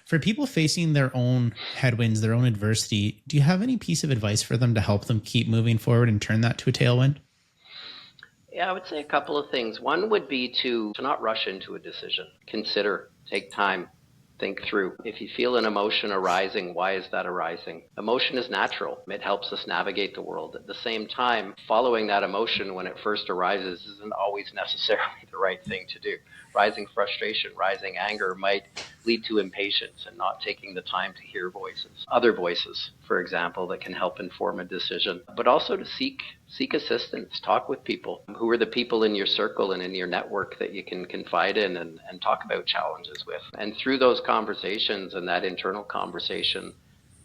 For people facing their own headwinds, their own adversity, do you have any piece of advice for them to help them keep moving forward and turn that to a tailwind? Yeah, I would say a couple of things. One would be to not rush into a decision. Consider, take time, think through. If you feel an emotion arising, why is that arising? Emotion is natural. It helps us navigate the world. At the same time, following that emotion when it first arises isn't always necessarily the right thing to do. Rising frustration, rising anger might lead to impatience and not taking the time to hear voices, other voices, for example, that can help inform a decision, but also to seek assistance, talk with people. Who are the people in your circle and in your network that you can confide in and talk about challenges with? And through those conversations and that internal conversation,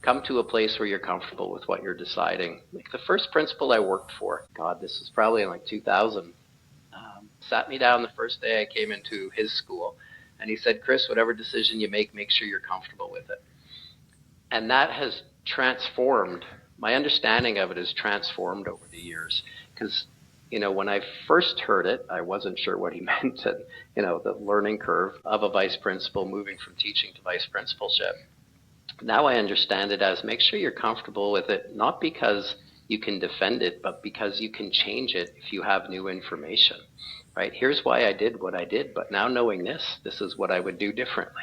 come to a place where you're comfortable with what you're deciding. Like the first principal I worked for, God, this was probably in like 2000, sat me down the first day I came into his school, and he said, Chris, whatever decision you make sure you're comfortable with it. And that has transformed, my understanding of it has transformed over the years. Because, when I first heard it, I wasn't sure what he meant, and, the learning curve of a vice principal moving from teaching to vice principalship. Now I understand it as make sure you're comfortable with it, not because you can defend it, but because you can change it if you have new information, right? Here's why I did what I did, but now knowing this is what I would do differently.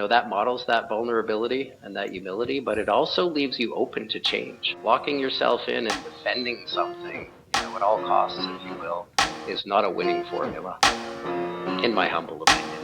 That models that vulnerability and that humility, but it also leaves you open to change. Locking yourself in and defending something, at all costs, if you will, is not a winning formula, in my humble opinion.